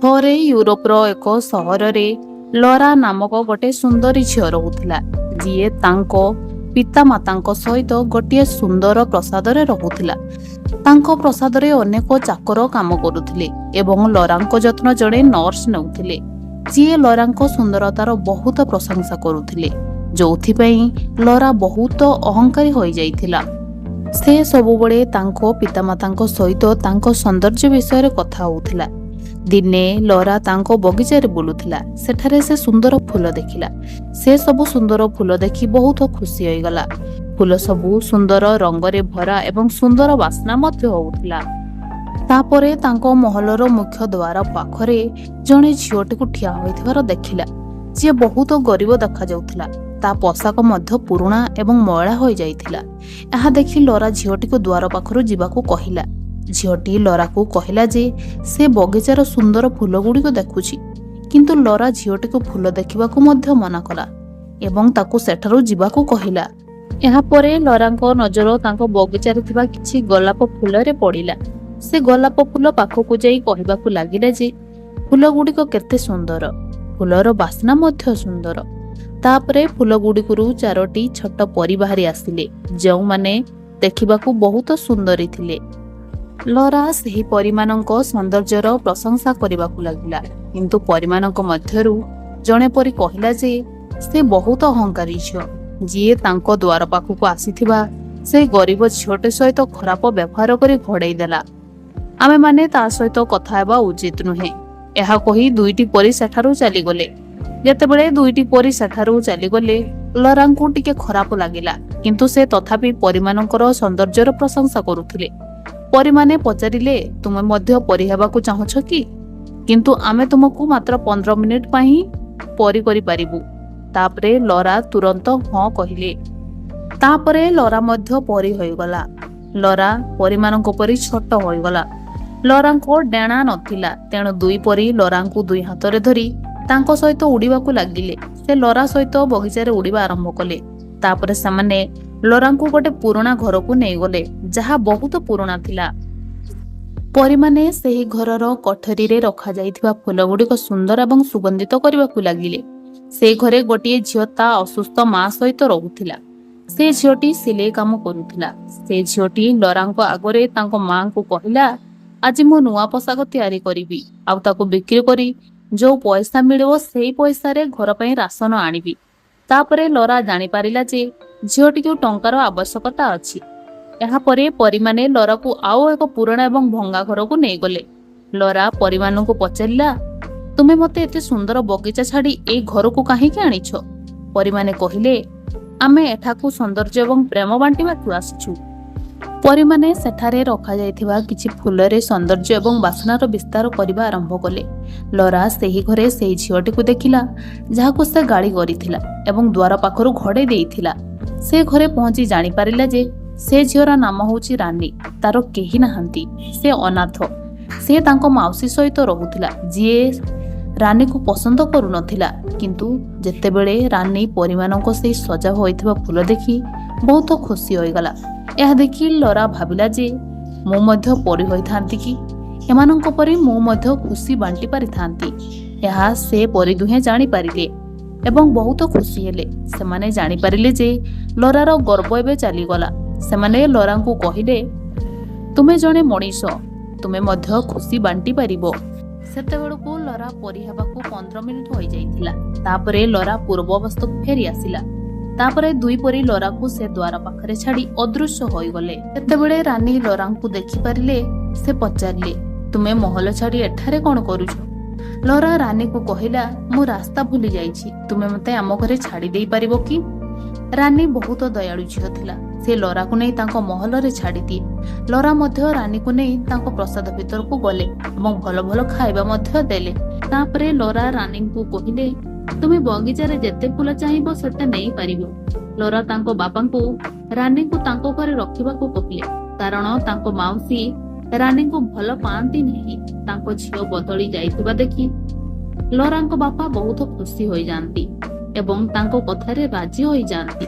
ଥରେ ୟୁରୋପର ଏକ ସହରରେ ଲରା ନାମକ ଗୋଟିଏ ସୁନ୍ଦରୀ ଝିଅ ରହୁଥିଲା, ଯିଏ ତାଙ୍କ ପିତାମାତାଙ୍କ ସହିତ ଗୋଟିଏ ସୁନ୍ଦର ପ୍ରାସାଦରେ ରହୁଥିଲା। ତାଙ୍କ ପ୍ରାସାଦରେ ଅନେକ ଚାକର କାମ କରୁଥିଲେ ଏବଂ ଲରାଙ୍କ ଯତ୍ନ ଜଣେ ନର୍ସ ନେଉଥିଲେ, ଯିଏ ଲରାଙ୍କ ସୁନ୍ଦରତାର ବହୁତ ପ୍ରଶଂସା କରୁଥିଲେ, ଯୋଉଥିପାଇଁ ଲରା ବହୁତ ଅହଙ୍କାରୀ ହୋଇଯାଇଥିଲା। ସେ ସବୁବେଳେ ତାଙ୍କ ପିତାମାତାଙ୍କ ସହିତ ତାଙ୍କ ସୌନ୍ଦର୍ଯ୍ୟ ବିଷୟରେ କଥା ହେଉଥିଲା। ଦିନେ ଲରା ତାଙ୍କ ବଗିଚାରେ ବୁଲୁଥିଲା। ସେଠାରେ ସେ ସୁନ୍ଦର ଫୁଲ ଦେଖିଲା। ସେ ସବୁ ସୁନ୍ଦର ଫୁଲ ଦେଖି ବହୁତ ଖୁସି ହୋଇଗଲା। ଫୁଲ ସବୁ ସୁନ୍ଦର ରଙ୍ଗରେ ଭରା ଏବଂ ସୁନ୍ଦର ବାସ୍ନା ମଧ୍ୟ ହେଉଥିଲା। ତାପରେ ତାଙ୍କ ମହଲର ମୁଖ୍ୟ ଦ୍ୱାର ପାଖରେ ଜଣେ ଝିଅଟିକୁ ଠିଆ ହୋଇଥିବାର ଦେଖିଲା, ଯିଏ ବହୁତ ଗରିବ ଦେଖାଯାଉଥିଲା। ତା ପୋଷାକ ମଧ୍ୟ ପୁରୁଣା ଏବଂ ମଇଳା ହୋଇଯାଇଥିଲା। ଏହା ଦେଖି ଲରା ଝିଅଟିକୁ ଦ୍ୱାର ପାଖରୁ ଯିବାକୁ କହିଲା। ଝିଅଟି ଲରାକୁ କହିଲା ଯେ ସେ ବଗିଚାର ସୁନ୍ଦର ଫୁଲଗୁଡ଼ିକ ଦେଖୁଛି, କିନ୍ତୁ ଲରା ଝିଅଟିକୁ ଫୁଲ ଦେଖିବାକୁ ମଧ୍ୟ ମନା କଲା ଏବଂ ତାକୁ ସେଠାରୁ ଯିବାକୁ କହିଲା। ଏହାପରେ ଲରାଙ୍କ ନଜର ତାଙ୍କ ବଗିଚାରେ ଥିବା କିଛି ଗୋଲାପ ଫୁଲରେ ପଡ଼ିଲା। ସେ ଗୋଲାପ ଫୁଲ ପାଖକୁ ଯାଇ କହିବାକୁ ଲାଗିଲା ଯେ ଫୁଲଗୁଡ଼ିକ କେତେ ସୁନ୍ଦର, ଫୁଲର ବାସ୍ନା ମଧ୍ୟ ସୁନ୍ଦର। ତାପରେ ଫୁଲଗୁଡ଼ିକରୁ 4ଟି ଛୋଟ ପରି ବାହାରି ଆସିଲେ, ଯେଉଁମାନେ ଦେଖିବାକୁ ବହୁତ ସୁନ୍ଦରୀ ଥିଲେ। ଲରା ସେହି ପରୀମାନଙ୍କ ସୌନ୍ଦର୍ଯ୍ୟର ପ୍ରଶଂସା କରିବାକୁ ଲାଗିଲା, କିନ୍ତୁ ପରୀମାନଙ୍କ ମଧ୍ୟରୁ ଜଣେ ପରୀ କହିଲା ଯେ ସେ ବହୁତ ଅହଙ୍କାରୀ ଝିଅ, ଯିଏ ତାଙ୍କ ଦ୍ୱାର ପାଖକୁ ଆସିଥିବା ସେ ଗରିବ ଝିଅଟି ସହିତ ଖରାପ ବ୍ୟବହାର କରି ଘୋଡ଼େଇ ଦେଲା। ଆମେମାନେ ତା ସହିତ କଥା ହେବା ଉଚିତ ନୁହେଁ। ଏହା କହି 2ଟି ପରୀ ସେଠାରୁ ଚାଲିଗଲେ। ଯେତେବେଳେ 2ଟି ପରୀ ସେଠାରୁ ଚାଲିଗଲେ, ଲରାଙ୍କୁ ଟିକେ ଖରାପ ଲାଗିଲା, କିନ୍ତୁ ସେ ତଥାପି ପରୀମାନଙ୍କର ସୌନ୍ଦର୍ଯ୍ୟର ପ୍ରଶଂସା କରୁଥିଲେ। ପରୀମାନେ ପଚାରିଲେ, ତୁମେ ମଧ୍ୟ ପରୀ ହେବାକୁ ଚାହୁଁଛ କି? କିନ୍ତୁ ଆମେ ତୁମକୁ ମାତ୍ର 15 ମିନିଟ୍ ପାଇଁ ପରୀ କରିପାରିବୁ। ତାପରେ ଲରା ତୁରନ୍ତ ହଁ କହିଲେ। ତାପରେ ଲରା ମଧ୍ୟ ପରୀ ହୋଇଗଲା। ଲରା ପରୀମାନଙ୍କ ପରି ଛୋଟ ହୋଇଗଲା। ଲରାଙ୍କ ଡେଣା ନଥିଲା, ତେଣୁ 2 ପରୀ ଲରାଙ୍କୁ 2 ହାତରେ ଧରି ତାଙ୍କ ସହିତ ଉଡ଼ିବାକୁ ଲାଗିଲେ। ସେ ଲରା ସହିତ ବଗିଚାରେ ଉଡ଼ିବା ଆରମ୍ଭ କଲେ। ତାପରେ ସେମାନେ ଲରାଙ୍କୁ ଗୋଟେ ପୁରୁଣା ଘରକୁ ନେଇଗଲେ, ଯାହା ବହୁତ ପୁରୁଣା ଥିଲା। ପରୀମାନେ ସେହି ଘରର କୋଠରୀରେ ରଖାଯାଇଥିବା ଫୁଲଗୁଡ଼ିକ ସୁନ୍ଦର ଏବଂ ସୁଗନ୍ଧିତ କରିବାକୁ ଲାଗିଲେ। ସେ ଘରେ ଗୋଟିଏ ଝିଅ ତା ଅସୁସ୍ଥ ମା ସହିତ ରହୁଥିଲା। ସେ ଝିଅଟି ସିଲେଇ କାମ କରୁଥିଲା। ସେ ଝିଅଟି ଲରାଙ୍କ ଆଗରେ ତାଙ୍କ ମାଙ୍କୁ କହିଲା, ଆଜି ମୁଁ ନୂଆ ପୋଷାକ ତିଆରି କରିବି ଆଉ ତାକୁ ବିକ୍ରି କରି ଯୋଉ ପଇସା ମିଳିବ ସେଇ ପଇସାରେ ଘର ପାଇଁ ରାସନ ଆଣିବି। ତାପରେ ଲରା ଜାଣିପାରିଲା ଯେ ଝିଅଟିକୁ ଟଙ୍କାର ଆବଶ୍ୟକତା ଅଛି। ଏହାପରେ ପରୀମାନେ ଲରାକୁ ଆଉ ଏକ ପୁରୁଣା ଏବଂ ଭଙ୍ଗା ଘରକୁ ନେଇଗଲେ। ଲରା ପରୀମାନଙ୍କୁ ପଚାରିଲା, ତୁମେ ମୋତେ ଏତେ ସୁନ୍ଦର ବଗିଚା ଛାଡ଼ି ଏଇ ଘରକୁ କାହିଁକି ଆଣିଛ? ପରୀମାନେ କହିଲେ, ଆମେ ଏଠାକୁ ସୌନ୍ଦର୍ଯ୍ୟ ଏବଂ ପ୍ରେମ ବାଣ୍ଟିବାକୁ ଆସିଛୁ। ପରୀମାନେ ସେଠାରେ ରଖାଯାଇଥିବା କିଛି ଫୁଲରେ ସୌନ୍ଦର୍ଯ୍ୟ ଏବଂ ବାସ୍ନାର ବିସ୍ତାର କରିବା ଆରମ୍ଭ କଲେ। ଲରା ସେହି ଘରେ ସେହି ଝିଅଟିକୁ ଦେଖିଲା, ଯାହାକୁ ସେ ଗାଳି କରିଥିଲା ଏବଂ ଦ୍ୱାର ପାଖରୁ ଘୋଡ଼େଇ ଦେଇଥିଲା। ସେ ଘରେ ପହଞ୍ଚି ଜାଣିପାରିଲା ଯେ ସେ ଝିଅର ନାମ ହେଉଛି ରାନୀ। ତାର କେହି ନାହାନ୍ତି, ସେ ଅନାଥ। ସେ ତାଙ୍କ ମାଉସୀ ସହିତ ରହୁଥିଲା, ଯିଏ ରାନୀକୁ ପସନ୍ଦ କରୁନଥିଲା। କିନ୍ତୁ ଯେତେବେଳେ ରାନୀ ପରୀମାନଙ୍କ ସେହି ସଜା ହୋଇଥିବା ଫୁଲ ଦେଖି ବହୁତ ଖୁସି ହୋଇଗଲା। ଏହା ଦେଖି ଲରା ଭାବିଲା ଯେ ମୁଁ ମଧ୍ୟ ପରୀ ହୋଇଥାନ୍ତି କି? ଏମାନଙ୍କ ପରି ମୁଁ ମଧ୍ୟ ଖୁସି ବାଣ୍ଟି ପାରିଥାନ୍ତି। ଏହା ସେ ପରୀ ଦୁହେଁ ଜାଣିପାରିଲେ ଏବଂ ବହୁତ ଖୁସି ହେଲେ। ସେମାନେ ଜାଣିପାରିଲେ ଯେ ଲରାର ଗର୍ବ ଏବେ ଚାଲିଗଲା। ସେମାନେ ଲରାଙ୍କୁ କହିଲେ, ତୁମେ ଜଣେ ମଣିଷ, ତୁମେ ମଧ୍ୟ ଖୁସି ବାଣ୍ଟି ପାରିବ। ସେତେବେଳକୁ ଲରା ପରୀ ହେବାକୁ 15 ମିନିଟ୍ ହୋଇଯାଇଥିଲା। ତାପରେ ଲରା ପୂର୍ବ ଅବସ୍ଥାକୁ ଫେରି ଆସିଲା। ତାପରେ 2 ପରୀ ଲରାକୁ ସେ ଦ୍ୱାର ପାଖରେ ଛାଡ଼ି ଅଦୃଶ୍ୟ ହୋଇଗଲେ। ସେତେବେଳେ ରାନୀ ଲରାଙ୍କୁ ଦେଖିପାରିଲେ। ସେ ପଚାରିଲେ, ତୁମେ ମହଲ ଛାଡ଼ି ଏଠାରେ କ'ଣ କରୁଛ? ଲରା ରାନୀକୁ କହିଲା, ମୁଁ ରାସ୍ତା ଭୁଲି ଯାଇଛି, ତୁମେ ମୋତେ ଆମ ଘରେ ଛାଡ଼ି ଦେଇପାରିବ କି? ରାନୀ ବହୁତ ଦୟାଳୁ ଝିଅ ଥିଲା। ସେ ଲରାକୁ ନେଇ ତାଙ୍କ ମହଲରେ ଛାଡ଼ିଦିଏ। ଲରା ମଧ୍ୟ ରାନୀକୁ ନେଇ ତାଙ୍କ ପ୍ରାସାଦ ଭିତରକୁ ଗଲେ ଏବଂ ଭଲ ଭଲ ଖାଇବା ମଧ୍ୟ ଦେଲେ। ତାପରେ ଲରା ରାନୀଙ୍କୁ କହିଲେ, ତୁମେ ବଗିଚାରେ ଯେତେ ଫୁଲ ଚାହିଁବ ସେତେ ନେଇପାରିବ। ଲରା ତାଙ୍କ ବାପାଙ୍କୁ ରାନୀଙ୍କୁ ତାଙ୍କ ଘରେ ରଖିବାକୁ କହିଲେ, କାରଣ ତାଙ୍କ ମାଉସୀ ରାନୀଙ୍କୁ ଭଲ ପାଆନ୍ତି ନାହିଁ। ତାଙ୍କ ଝିଅ ବଦଳି ଯାଇଥିବା ଦେଖି ଲରାଙ୍କ ବାପା ବହୁତ ଖୁସି ହୋଇଯାଆନ୍ତି ଏବଂ ତାଙ୍କ କଥାରେ ରାଜି ହୋଇଯାଆନ୍ତି।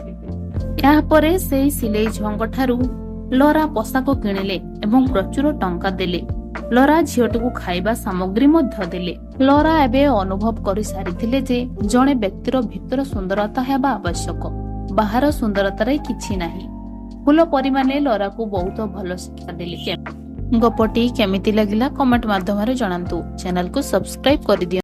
ଏହାପରେ ସେହି ସିଲେଇ ଝିଅଙ୍କ ଠାରୁ ଲରା ପୋଷାକ କିଣିଲେ ଏବଂ ପ୍ରଚୁର ଟଙ୍କା ଦେଲେ। ଲରା ଝିଅଟିକୁ ଖାଇବା ସାମଗ୍ରୀ ମଧ୍ୟ ଦେଲେ। ଲରା ଏବେ ଅନୁଭବ କରି ସାରିଥିଲେ ଯେ ଜଣେ ବ୍ୟକ୍ତିର ଭିତର ସୁନ୍ଦରତା ହେବା ଆବଶ୍ୟକ, ବାହାର ସୁନ୍ଦରତାରେ କିଛି ନାହିଁ। ଫୁଲ ପରୀମାନେ ଲରାକୁ ବହୁତ ଭଲ ଶିକ୍ଷା ଦେଲେ। ଗପଟି କେମିତି ଲାଗିଲା କମେଣ୍ଟ ମାଧ୍ୟମରେ ଜଣାନ୍ତୁ। ଚ୍ୟାନେଲକୁ ସବସ୍କ୍ରାଇବ କରିଦିଅନ୍ତୁ।